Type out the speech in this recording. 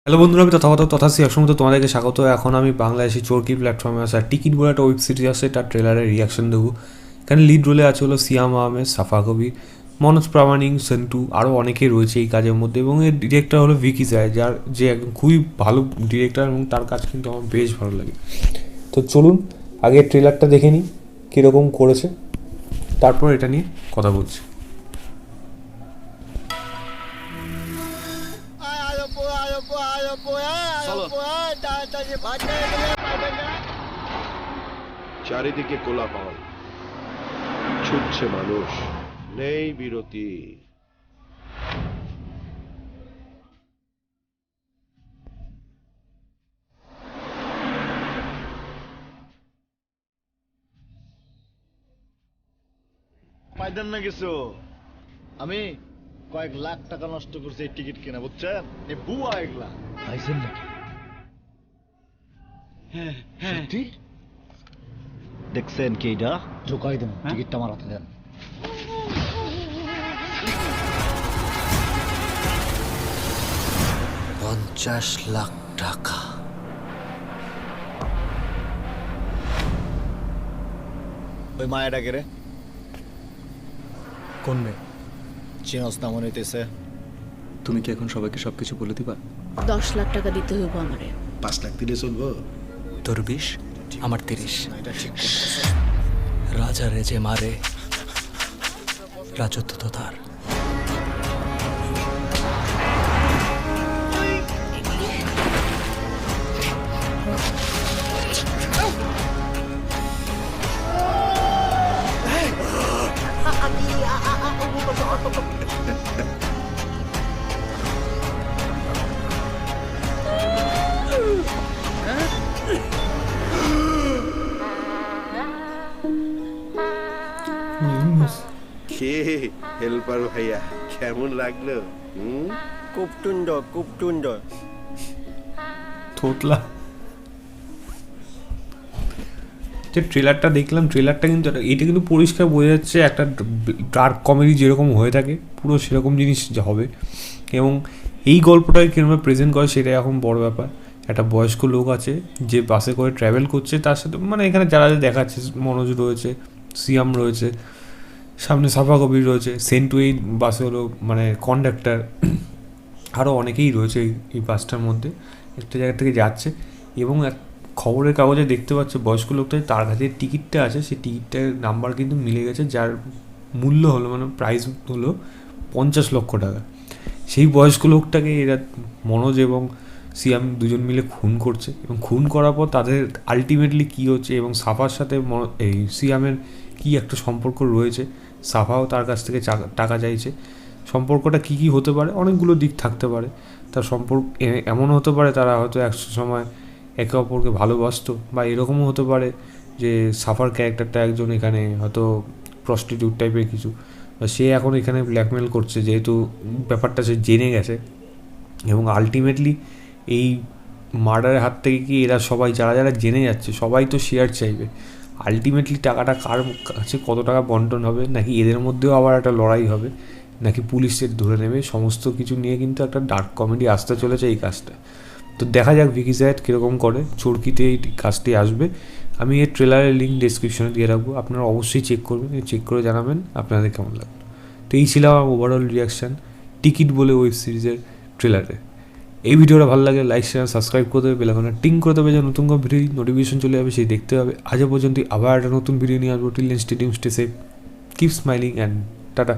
Hello বন্ধুরা, আমি তথাগত তথাসি একসময় তোমাদেরকে স্বাগত। এখন আমি বাংলাদেশি চরকি প্ল্যাটফর্মে আসা টিকিট বলে একটা ওয়েব সিরিজ আছে, তার ট্রেলারের রিয়াকশন দেবো। এখানে লিড রোলে আছে হলো সিয়াম আহমেদ, সাফা কবির, মনোজ প্রামাণিক, সেন্টু, আরও অনেকেই রয়েছে এই কাজের মধ্যে। এবং এর ডিরেক্টর হলো ভিকি জায়, যার যে একদম খুবই ভালো ডিরেক্টর এবং তার কাজ কিন্তু আমার বেশ ভালো লাগে। তো চলুন আগে ট্রেলারটা দেখে নিই কীরকম করেছে, তারপর এটা নিয়ে কথা বলছি। চারিদিকে কোলাহল, ছুটছে মানুষ, নেই বিরতি। পাইতেন না কিছু। আমি কয়েক লাখ টাকা নষ্ট করছি এই টিকিট কেনা, বুঝছেন? এই বুয়া এগুলা পাইছেন নাকি? হ্যাঁ সত্যি দেখছেন কি এটা? ঢুকাই দেন, টিকিটটা আমার হাতে দেন। 50 লাখ টাকা। ওই মায়াটা কে রে? কোন মেয়ে? চিনস না মনে হইতেছে। তুমি কি এখন সবাইকে সবকিছু বলে দিবা? 10 লাখ টাকা দিতে হইব আমারে। 5 লাখ দিলে চলবো? তোর 20, আমার 30। না, এটা ঠিক করতেছে। রাজা রেজে মারে, রাজত্ব তো তার। কে হেল্পার ভাইয়া, কেমন লাগলো? খুব সুন্দর। থোতলা। যে ট্রেলারটা দেখলাম, ট্রেলারটা কিন্তু এটা কিন্তু পরিষ্কার বোঝা যাচ্ছে একটা ডার্ক কমেডি যেরকম হয়ে থাকে পুরো সেরকম জিনিস হবে। এবং এই গল্পটাকে কীভাবে প্রেজেন্ট করে সেটাই এখন বড় ব্যাপার। একটা বয়স্ক লোক আছে যে বাসে করে ট্রাভেল করছে, তার সাথে মানে এখানে যারা দেখাচ্ছে মনোজ রয়েছে, সিয়াম রয়েছে, সামনে সাফা কবির রয়েছে, সেন্টু এই বাসে হলো মানে কন্ডাক্টর, আরও অনেকেই রয়েছে এই বাসটার মধ্যে। একটা জায়গা থেকে যাচ্ছে এবং এক খবরের কাগজে দেখতে পাচ্ছে বয়স্ক লোকটা তার কাছে টিকিটটা আছে, সেই টিকিটটার নাম্বার কিন্তু মিলে গেছে, যার মূল্য হলো মানে প্রাইস হলো 50 লক্ষ টাকা। সেই বয়স্ক লোকটাকে এরা মনোজ এবং সিয়াম দুজন মিলে খুন করছে এবং খুন করার পর তাদের আলটিমেটলি কী হচ্ছে এবং সাফার সাথে এই সিয়ামের কী একটা সম্পর্ক রয়েছে, সাফাও তার কাছ থেকে টাকা চাইছে, সম্পর্কটা কী কী হতে পারে, অনেকগুলো দিক থাকতে পারে। তার সম্পর্ক এমন হতে পারে তারা হয়তো এক সময় একে অপরকে ভালোবাসতো, বা এরকমও হতে পারে যে সাফার ক্যারেক্টারটা একজন এখানে হয়তো প্রস্টিটিউট টাইপের কিছু, বা সে এখন এখানে ব্ল্যাকমেল করছে যেহেতু ব্যাপারটা সে জেনে গেছে। এবং আলটিমেটলি এই মার্ডারের হাত থেকে কি এরা সবাই যারা যারা জেনে যাচ্ছে সবাই তো শেয়ার চাইবে। আলটিমেটলি টাকাটা কার কাছে কত টাকা বন্টন হবে, নাকি এদের মধ্যেও আবার একটা লড়াই হবে, নাকি পুলিশের ধরে নেবে, সমস্ত কিছু নিয়ে কিন্তু একটা ডার্ক কমেডি আসতে চলেছে এই কাজটা। তো দেখা যাক ভিকি জায়েদ কীরকম করে। চরকিতে এই কাজটি আসবে। আমি এর ট্রেলারের লিঙ্ক ডেসক্রিপশনে দিয়ে রাখবো, আপনারা অবশ্যই চেক করবেন, চেক করে জানাবেন আপনাদের কেমন লাগলো। তো এই ছিল আমার ওভারঅল রিয়াকশান টিকিট বলে ওয়েব সিরিজের ট্রেলারে। এই ভিডিওটা ভালো লাগে লাইক শেয়ার সাবস্ক্রাইব করে দেবে, বেলাকোনা টিং করে দেবে, যে নতুন কোনো ভিডিও নোটিফিকেশন চলে যাবে সেই দেখতে হবে। আজ পর্যন্ত আবার একটা নতুন ভিডিও নিয়ে আসবো। Till then stay tune, stay safe, keep smiling and tata.